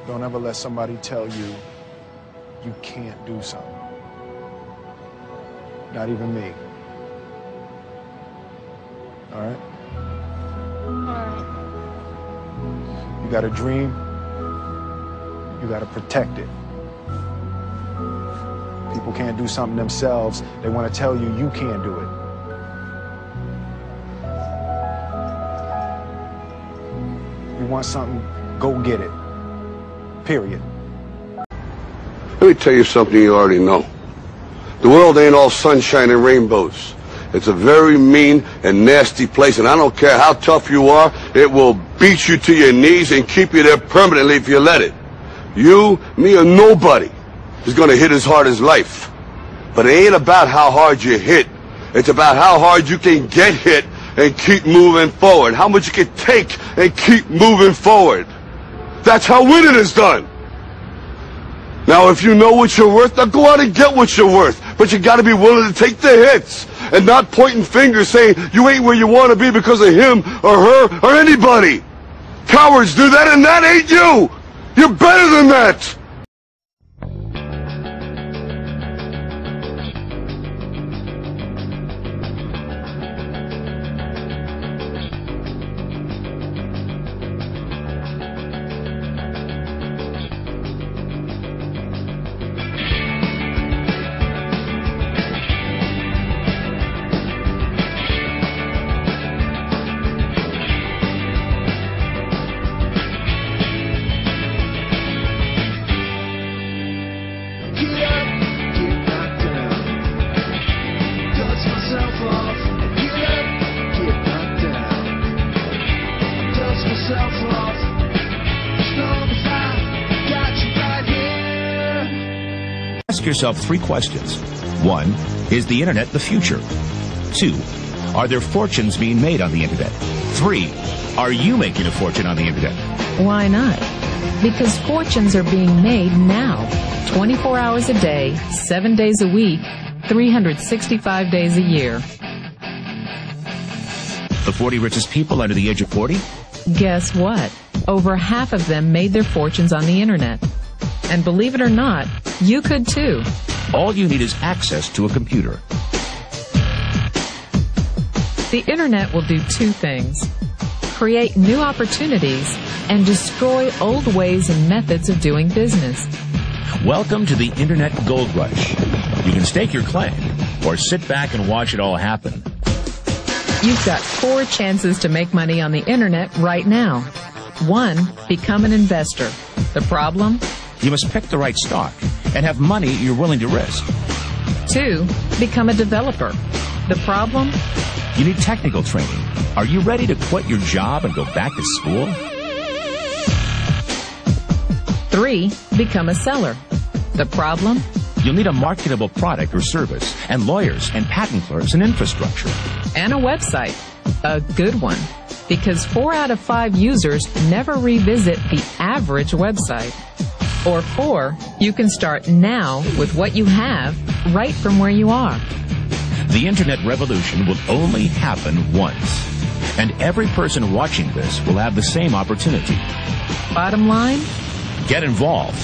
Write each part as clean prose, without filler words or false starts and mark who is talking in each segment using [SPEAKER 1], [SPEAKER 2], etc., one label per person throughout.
[SPEAKER 1] Don't ever let somebody tell you you can't do something. Not even me. All right?
[SPEAKER 2] All right.
[SPEAKER 1] You got a dream, you got to protect it. People can't do something themselves. They want to tell you you can't do it. You want something, go get it. Period.
[SPEAKER 3] Let me tell you something you already know. The world ain't all sunshine and rainbows. It's a very mean and nasty place, and I don't care how tough you are, it will beat you to your knees and keep you there permanently if you let it. You, me, or nobody is gonna hit as hard as life. But it ain't about how hard you hit. It's about how hard you can get hit and keep moving forward. How much you can take and keep moving forward. That's how winning is done. Now, if you know what you're worth, now go out and get what you're worth. But you gotta be willing to take the hits and not pointing fingers saying you ain't where you want to be because of him or her or anybody. Cowards do that, and that ain't you. You're better than that.
[SPEAKER 4] Ask yourself 3 questions. 1, is the internet the future? 2, are there fortunes being made on the internet? 3, are you making a fortune on the internet?
[SPEAKER 5] Why not? Because fortunes are being made now. 24 hours a day, 7 days a week, 365 days a year.
[SPEAKER 4] The 40 richest people under the age of 40?
[SPEAKER 5] Guess what? Over half of them made their fortunes on the internet. And believe it or not, you could too.
[SPEAKER 4] All you need is access to a computer.
[SPEAKER 5] The internet will do 2 things: create new opportunities and destroy old ways and methods of doing business.
[SPEAKER 4] Welcome to the Internet Gold Rush. You can stake your claim or sit back and watch it all happen.
[SPEAKER 5] You've got 4 chances to make money on the internet right now. 1, become an investor. The problem?
[SPEAKER 4] You must pick the right stock and have money you're willing to risk.
[SPEAKER 5] 2, become a developer. The problem?
[SPEAKER 4] You need technical training. Are you ready to quit your job and go back to school?
[SPEAKER 5] 3, become a seller. The problem?
[SPEAKER 4] You'll need a marketable product or service, and lawyers and patent clerks and infrastructure.
[SPEAKER 5] And a website. A good one. Because 4 out of 5 users never revisit the average website. Or 4, you can start now with what you have right from where you are.
[SPEAKER 4] The internet revolution will only happen once. And every person watching this will have the same opportunity.
[SPEAKER 5] Bottom line?
[SPEAKER 4] Get involved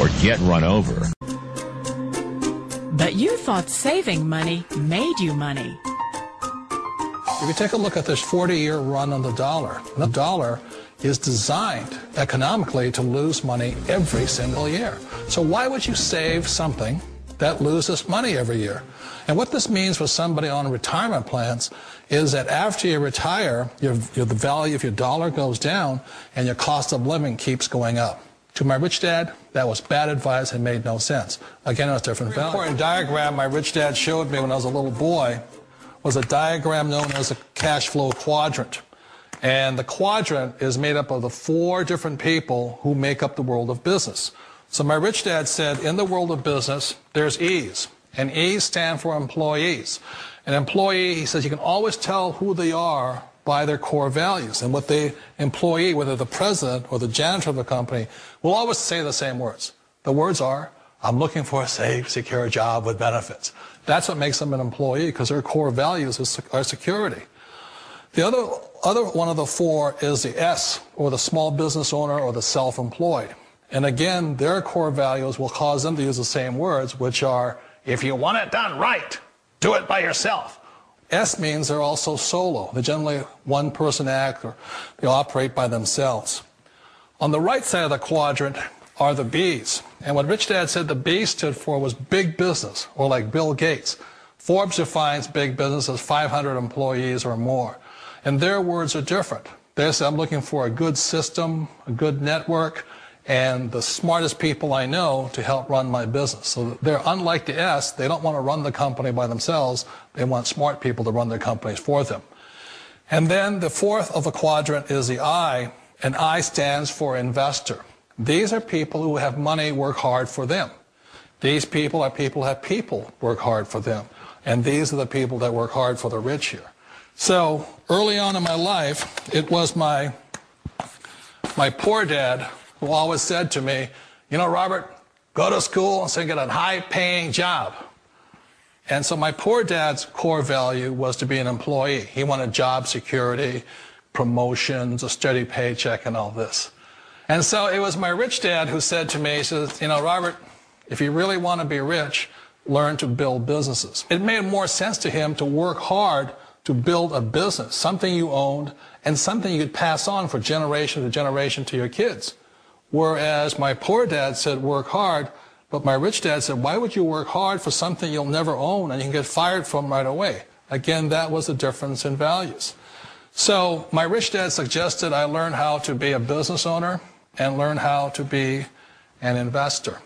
[SPEAKER 4] or get run over.
[SPEAKER 6] But you thought saving money made you money.
[SPEAKER 7] If you take a look at this 40-year run on the dollar is designed economically to lose money every single year. So why would you save something that loses money every year? And what this means for somebody on retirement plans is that after you retire, the value of your dollar goes down and your cost of living keeps going up. To my rich dad, that was bad advice and made no sense. Again, it was different value. An important diagram my rich dad showed me when I was a little boy was a diagram known as a cash flow quadrant. And the quadrant is made up of the 4 different people who make up the world of business. So my rich dad said, in the world of business, there's E's. And E's stand for employees. An employee, he says, you can always tell who they are by their core values. And what the employee, whether the president or the janitor of the company, will always say the same words. The words are, I'm looking for a safe, secure job with benefits. That's what makes them an employee, because their core values are security. The other one of the 4 is the S, or the small business owner or the self-employed. And again, their core values will cause them to use the same words, which are, if you want it done right, do it by yourself. S means they're also solo. They're generally one-person act, or they operate by themselves. On the right side of the quadrant are the B's. And what Rich Dad said the B stood for was big business, or like Bill Gates. Forbes defines big business as 500 employees or more. And their words are different. They say, I'm looking for a good system, a good network, and the smartest people I know to help run my business. So they're unlike the S. They don't want to run the company by themselves. They want smart people to run their companies for them. And then the fourth of the quadrant is the I, and I stands for investor. These are people who have money work hard for them. These people are people who have people work hard for them. And these are the people that work hard for the rich here. So early on in my life, it was my poor dad who always said to me, you know, Robert, go to school and so get a high-paying job. And so my poor dad's core value was to be an employee. He wanted job security, promotions, a steady paycheck, and all this. And so it was my rich dad who said to me, he says, you know, Robert, if you really want to be rich, learn to build businesses. It made more sense to him to work hard to build a business, something you owned, and something you could pass on for generation to generation to your kids. Whereas my poor dad said work hard, but my rich dad said, why would you work hard for something you'll never own and you can get fired from right away? Again, that was the difference in values. So my rich dad suggested I learn how to be a business owner and learn how to be an investor.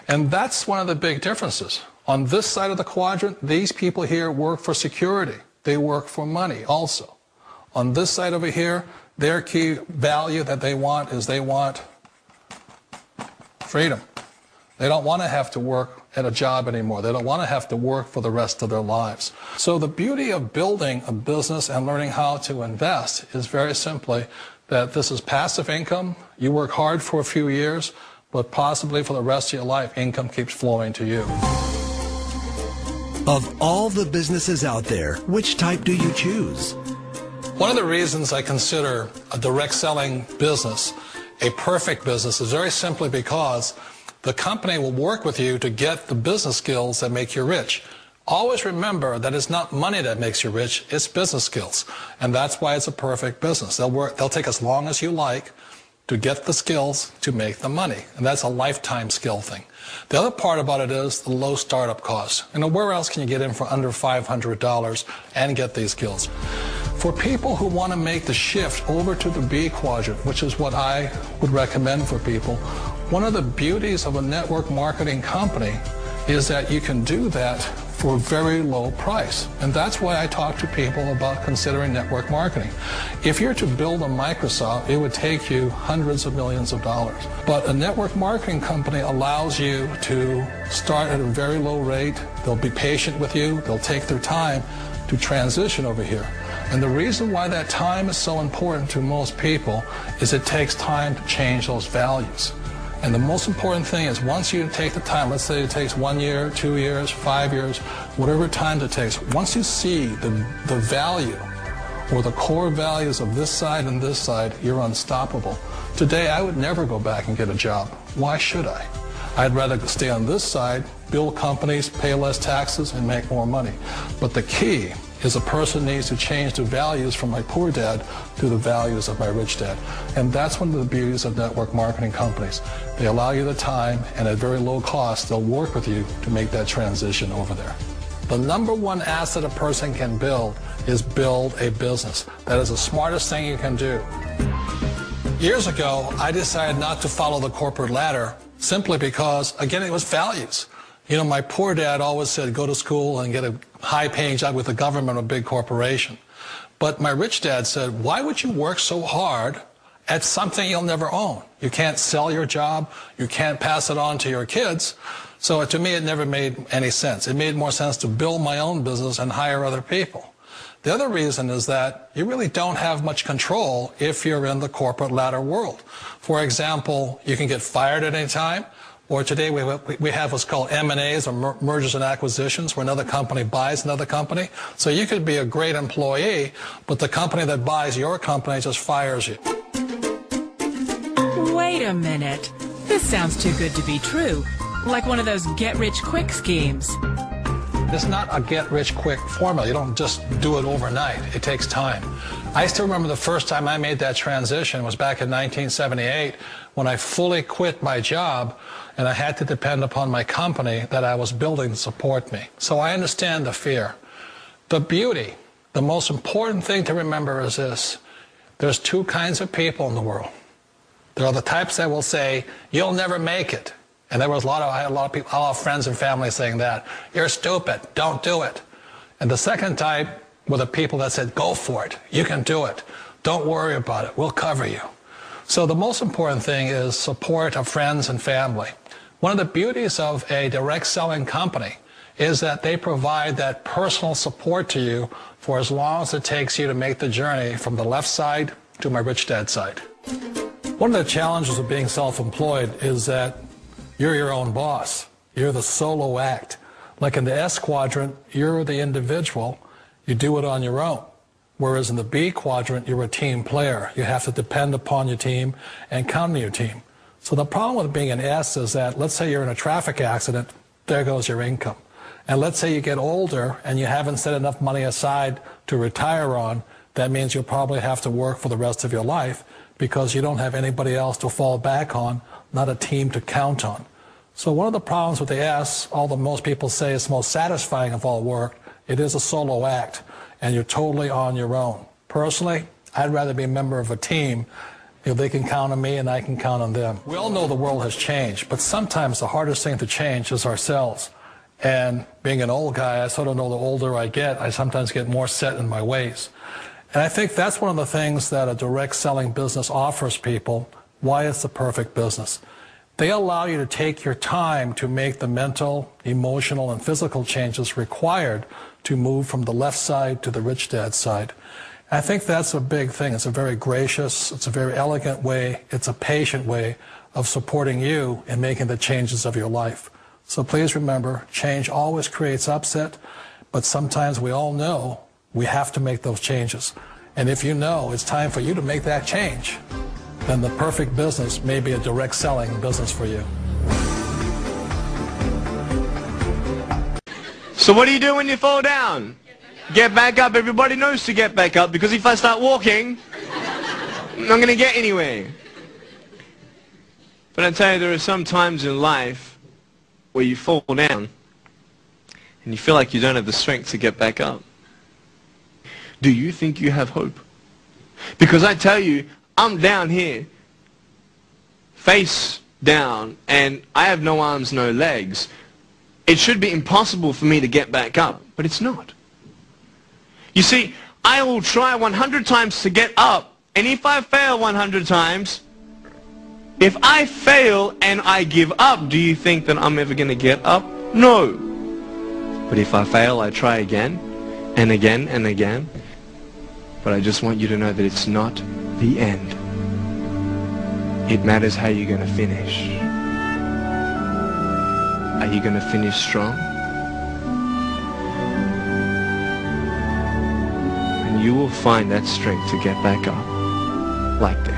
[SPEAKER 7] And that's one of the big differences. On this side of the quadrant, these people here work for security. They work for money also. On this side over here, their key value that they want is they want freedom. They don't want to have to work at a job anymore. They don't want to have to work for the rest of their lives. So the beauty of building a business and learning how to invest is very simply that this is passive income. You work hard for a few years, but possibly for the rest of your life, income keeps flowing to you.
[SPEAKER 8] Of all the businesses out there, which type do you choose?
[SPEAKER 7] One of the reasons I consider a direct selling business a perfect business is very simply because the company will work with you to get the business skills that make you rich. Always remember that it's not money that makes you rich, it's business skills. And that's why it's a perfect business. They'll take as long as you like to get the skills to make the money. And that's a lifetime skill thing. The other part about it is the low startup cost. You know, where else can you get in for under $500 and get these skills? For people who want to make the shift over to the B quadrant, which is what I would recommend for people, one of the beauties of a network marketing company is that you can do that for a very low price. And that's why I talk to people about considering network marketing. If you're to build a Microsoft, it would take you hundreds of millions of dollars. But a network marketing company allows you to start at a very low rate. They'll be patient with you. They'll take their time to transition over here. And the reason why that time is so important to most people is it takes time to change those values. And the most important thing is once you take the time, let's say it takes 1 year, 2 years, 5 years, whatever time it takes, once you see the value or the core values of this side and this side, you're unstoppable. Today, I would never go back and get a job. Why should I? I'd rather stay on this side, build companies, pay less taxes, and make more money. But the key is a person needs to change the values from my poor dad to the values of my rich dad. And that's one of the beauties of network marketing companies. They allow you the time, and at very low cost, they'll work with you to make that transition over there. The number one asset a person can build is build a business. That is the smartest thing you can do. Years ago, I decided not to follow the corporate ladder simply because, again, it was values. You know, my poor dad always said, go to school and get a high-paying job with the government or a big corporation. But my rich dad said, why would you work so hard at something you'll never own? You can't sell your job. You can't pass it on to your kids. So to me, it never made any sense. It made more sense to build my own business and hire other people. The other reason is that you really don't have much control if you're in the corporate ladder world. For example, you can get fired at any time. Or today we have what's called M&As, or mergers and acquisitions, where another company buys another company. So you could be a great employee, but the company that buys your company just fires you.
[SPEAKER 6] Wait a minute. This sounds too good to be true, like one of those get-rich-quick schemes.
[SPEAKER 7] It's not a get-rich-quick formula. You don't just do it overnight. It takes time. I still remember the first time I made that transition was back in 1978 when I fully quit my job and I had to depend upon my company that I was building to support me. So I understand the fear. The beauty, the most important thing to remember is this. There's two kinds of people in the world. There are the types that will say, you'll never make it. And I had a lot of people, a lot of friends and family saying that. You're stupid. Don't do it. And the second type were the people that said, go for it. You can do it. Don't worry about it. We'll cover you. So the most important thing is support of friends and family. One of the beauties of a direct selling company is that they provide that personal support to you for as long as it takes you to make the journey from the left side to my rich dad side. One of the challenges of being self-employed is that you're your own boss. You're the solo act. Like in the S quadrant, you're the individual. You do it on your own. Whereas in the B quadrant, you're a team player. You have to depend upon your team and count on your team. So the problem with being an S is that, let's say you're in a traffic accident, there goes your income. And let's say you get older and you haven't set enough money aside to retire on, that means you'll probably have to work for the rest of your life because you don't have anybody else to fall back on, not a team to count on. So one of the problems with the S, although most people say it's the most satisfying of all work, it is a solo act, and you're totally on your own. Personally, I'd rather be a member of a team if they can count on me and I can count on them. We all know the world has changed, but sometimes the hardest thing to change is ourselves. And being an old guy, I sort of know the older I get, I sometimes get more set in my ways. And I think that's one of the things that a direct selling business offers people, why it's the perfect business. They allow you to take your time to make the mental, emotional, and physical changes required to move from the left side to the rich dad side. I think that's a big thing. It's a very gracious, it's a very elegant way, it's a patient way of supporting you in making the changes of your life. So please remember, change always creates upset, but sometimes we all know we have to make those changes. And if you know it's time for you to make that change, then the perfect business may be a direct selling business for you.
[SPEAKER 9] So what do you do when you fall down? Get back up. Everybody knows to get back up, because if I start walking, I'm not going to get anywhere. But I tell you, there are some times in life where you fall down and you feel like you don't have the strength to get back up. Do you think you have hope? Because I tell you, I'm down here, face down, and I have no arms, no legs. It should be impossible for me to get back up, but it's not. You see, I will try 100 times to get up, and if I fail 100 times, if I fail and I give up, do you think that I'm ever going to get up? No. But if I fail, I try again, and again, and again. But I just want you to know that it's not the end. It matters how you're going to finish. Are you going to finish strong? And you will find that strength to get back up like this.